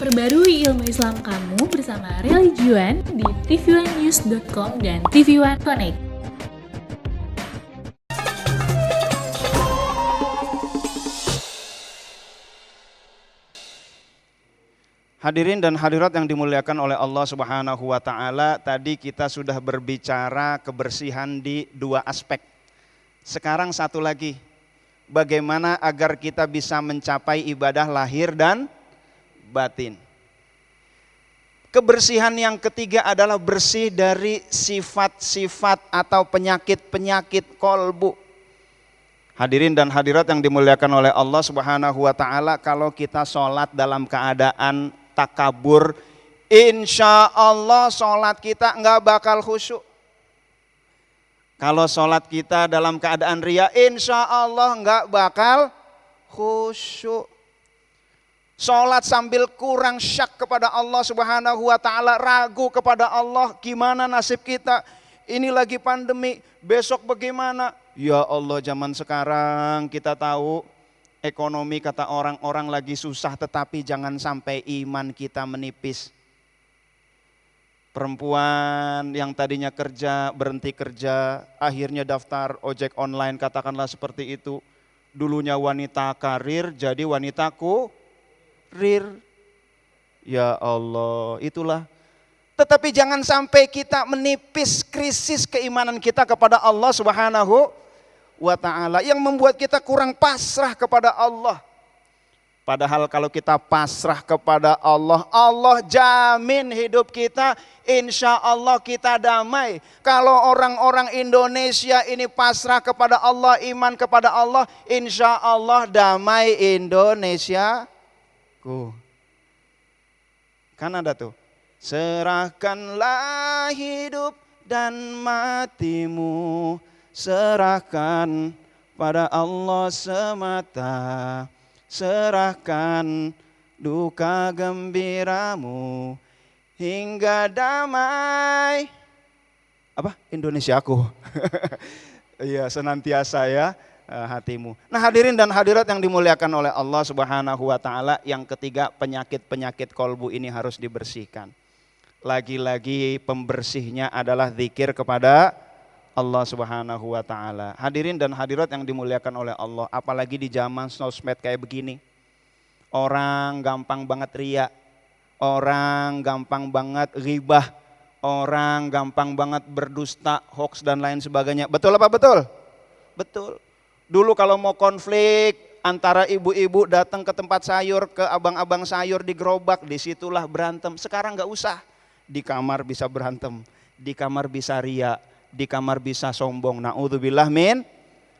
Perbarui ilmu Islam kamu bersama Religion di tv1news.com dan TV1 Connect. Hadirin dan hadirat yang dimuliakan oleh Allah Subhanahu wa taala, tadi kita sudah berbicara kebersihan di dua aspek. Sekarang satu lagi, bagaimana agar kita bisa mencapai ibadah lahir dan batin. Kebersihan yang ketiga adalah bersih dari sifat-sifat atau penyakit-penyakit kolbu. Hadirin dan hadirat yang dimuliakan oleh Allah Subhanahu wa taala, kalau kita sholat dalam keadaan takabur, insya Allah sholat kita nggak bakal khusyuk. Kalau sholat kita dalam keadaan ria, insya Allah nggak bakal khusyuk. Sholat sambil kurang syak kepada Allah Subhanahu wa taala, ragu kepada Allah, gimana nasib kita? Ini lagi pandemi, besok bagaimana? Ya Allah, zaman sekarang kita tahu ekonomi kata orang-orang lagi susah, tetapi jangan sampai iman kita menipis. Perempuan yang tadinya kerja, berhenti kerja, akhirnya daftar ojek online, katakanlah seperti itu. Dulunya wanita karir, jadi wanita kurir. Ya Allah, itulah. Tetapi jangan sampai kita menipis krisis keimanan kita kepada Allah Subhanahu wa ta'ala, yang membuat kita kurang pasrah kepada Allah. Padahal kalau kita pasrah kepada Allah, Allah jamin hidup kita, insya Allah kita damai. Kalau orang-orang Indonesia ini pasrah kepada Allah, iman kepada Allah, insya Allah damai Indonesia. Kan ada tuh, serahkanlah hidup dan matimu, serahkan pada Allah semata, serahkan duka gembiramu hingga damai. Apa? Indonesiaku. Iya, senantiasa ya hatimu. Nah, hadirin dan hadirat yang dimuliakan oleh Allah Subhanahu wa taala, yang ketiga, penyakit-penyakit kolbu ini harus dibersihkan. Lagi-lagi pembersihnya adalah zikir kepada Allah Subhanahu wa taala. Hadirin dan hadirat yang dimuliakan oleh Allah, apalagi di zaman sosmed kayak begini. Orang gampang banget ria, orang gampang banget ghibah, orang gampang banget berdusta, hoax dan lain sebagainya. Betul apa betul? Betul. Dulu kalau mau konflik antara ibu-ibu datang ke tempat sayur, ke abang-abang sayur di gerobak, disitulah berantem. Sekarang nggak usah, di kamar bisa berantem, di kamar bisa ria, di kamar bisa sombong. Na'udzubillah min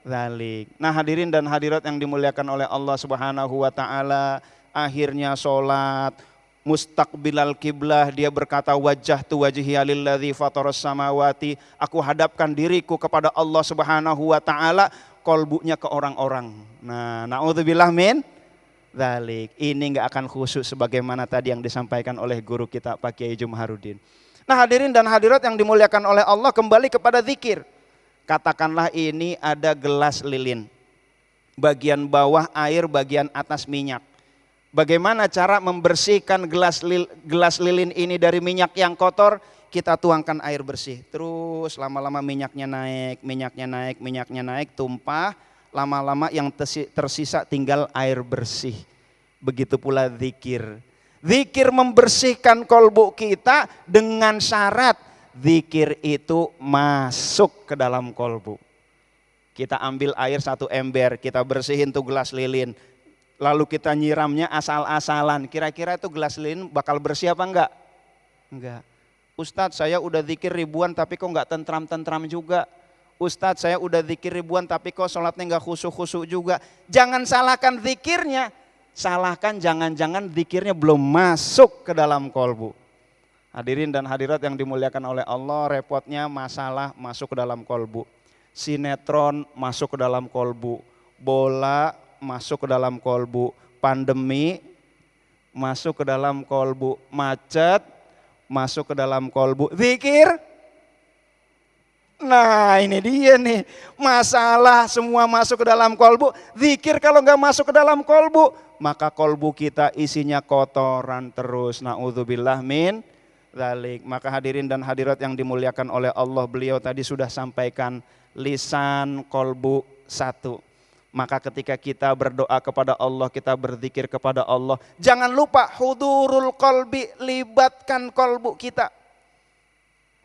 dzalik. Nah, hadirin dan hadirat yang dimuliakan oleh Allah Subhanahu wa taala, akhirnya sholat mustaqbilal kiblah, dia berkata, wajjahtu wajhiya lilladzi fataras samawati, aku hadapkan diriku kepada Allah Subhanahu wa taala, kolbunya ke orang-orang. Nah, na'udzubillah min dzalik. Ini enggak akan khusyuk sebagaimana tadi yang disampaikan oleh guru kita Pak Kiai Jumharuddin. Nah, hadirin dan hadirat yang dimuliakan oleh Allah, kembali kepada zikir. Katakanlah ini ada gelas lilin, bagian bawah air, bagian atas minyak. Bagaimana cara membersihkan gelas lilin ini dari minyak yang kotor? Kita tuangkan air bersih, terus lama-lama minyaknya naik, minyaknya naik, minyaknya naik, tumpah, lama-lama yang tersisa tinggal air bersih. Begitu pula zikir. Zikir membersihkan kolbu kita dengan syarat zikir itu masuk ke dalam kolbu. Kita ambil air 1 ember, kita bersihin tuh gelas lilin. Lalu kita nyiramnya asal-asalan. Kira-kira itu gelas lilin bakal bersih apa enggak? Enggak. Ustadz, saya udah zikir ribuan tapi kok enggak tentram-tentram juga. Ustadz, saya udah zikir ribuan tapi kok sholatnya enggak khusyuk-khusyuk juga. Jangan salahkan zikirnya. Salahkan jangan-jangan zikirnya belum masuk ke dalam kolbu. Hadirin dan hadirat yang dimuliakan oleh Allah, repotnya masalah masuk ke dalam kolbu. Sinetron masuk ke dalam kolbu, bola masuk ke dalam kolbu, pandemi masuk ke dalam kolbu, macet masuk ke dalam kolbu. Zikir Nah ini dia nih, masalah semua masuk ke dalam kolbu. Zikir kalau nggak masuk ke dalam kolbu, maka kolbu kita isinya kotoran terus. Na'udzubillah min dzalik. Maka hadirin dan hadirat yang dimuliakan oleh Allah, beliau tadi sudah sampaikan lisan kolbu satu. Maka ketika kita berdoa kepada Allah, kita berzikir kepada Allah, jangan lupa hudurul kolbi, libatkan kolbu kita.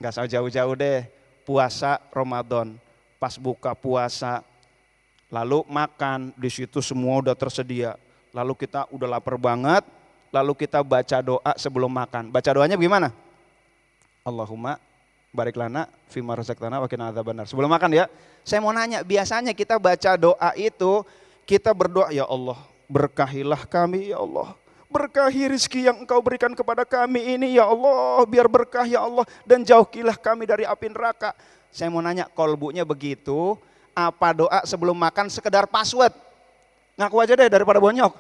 Gak usah jauh-jauh deh, puasa Ramadan, pas buka puasa, lalu makan, di situ semua udah tersedia. Lalu kita udah lapar banget, lalu kita baca doa sebelum makan. Baca doanya bagaimana? Allahumma barik lana fima razaqtana wa qina adzabannar. Sebelum makan ya. Saya mau nanya, biasanya kita baca doa itu, kita berdoa, ya Allah, berkahilah kami ya Allah. Berkahi rizki yang engkau berikan kepada kami ini ya Allah, biar berkah ya Allah, dan jauhilah kami dari api neraka. Saya mau nanya, kolbunya begitu, apa doa sebelum makan sekedar password? Ngaku aja deh daripada bonyok.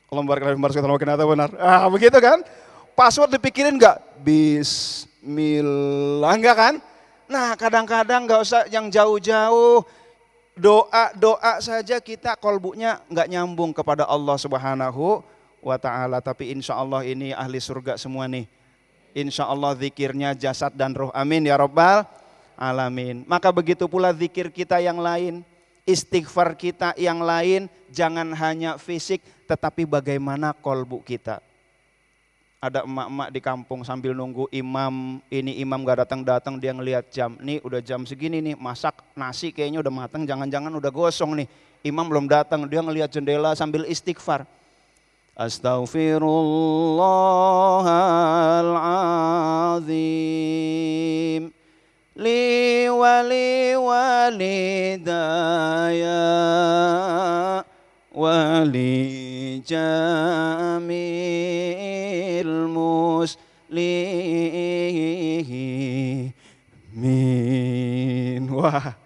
Allah barik lana fima razaqtana benar. Ah begitu kan? Password dipikirin enggak? Bismillah, enggak kan? Nah kadang-kadang enggak usah yang jauh-jauh, doa saja kita kolbunya enggak nyambung kepada Allah Subhanahu wa ta'ala. Tapi insya Allah ini ahli surga semua nih. Insya Allah zikirnya jasad dan roh, amin ya rabbal alamin. Maka begitu pula zikir kita yang lain, istighfar kita yang lain, jangan hanya fisik tetapi bagaimana kolbu kita. Ada emak-emak di kampung sambil nunggu imam, ini imam gak datang-datang, dia ngelihat jam, nih udah jam segini nih, masak nasi kayaknya udah matang, jangan-jangan udah gosong nih, imam belum datang, dia ngelihat jendela sambil istighfar. Astaghfirullahaladzim li wali walidaya wali jamil muslimin. Wah,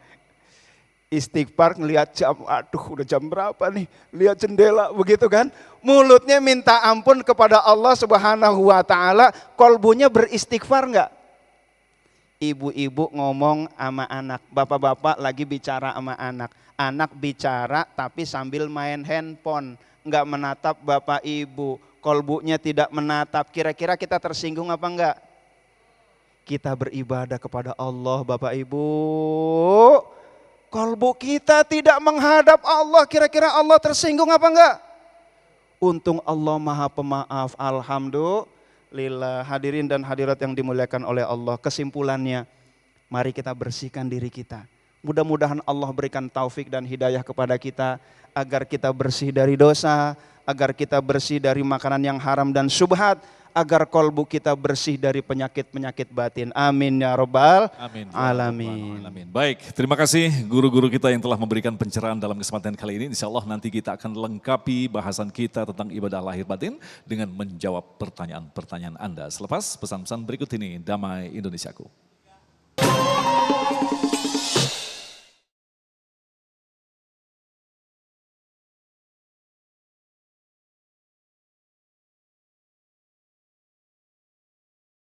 istighfar ngelihat jam, aduh udah jam berapa nih, lihat jendela begitu kan. Mulutnya minta ampun kepada Allah Subhanahu wa ta'ala, kolbunya beristighfar enggak? Ibu-ibu ngomong sama anak, bapak-bapak lagi bicara sama anak. Anak bicara tapi sambil main handphone, enggak menatap bapak ibu, kolbunya tidak menatap. Kira-kira kita tersinggung apa enggak? Kita beribadah kepada Allah bapak ibu, kolbu kita tidak menghadap Allah, kira-kira Allah tersinggung apa enggak? Untung Allah maha pemaaf, alhamdulillah. Hadirin dan hadirat yang dimuliakan oleh Allah, kesimpulannya, mari kita bersihkan diri kita. Mudah-mudahan Allah berikan taufik dan hidayah kepada kita, agar kita bersih dari dosa, agar kita bersih dari makanan yang haram dan syubhat, agar kolbu kita bersih dari penyakit-penyakit batin. Amin ya rabbal alamin. Baik, terima kasih guru-guru kita yang telah memberikan pencerahan dalam kesempatan kali ini. Insya Allah nanti kita akan lengkapi bahasan kita tentang ibadah lahir batin dengan menjawab pertanyaan-pertanyaan Anda. Selepas pesan-pesan berikut ini, damai Indonesiaku.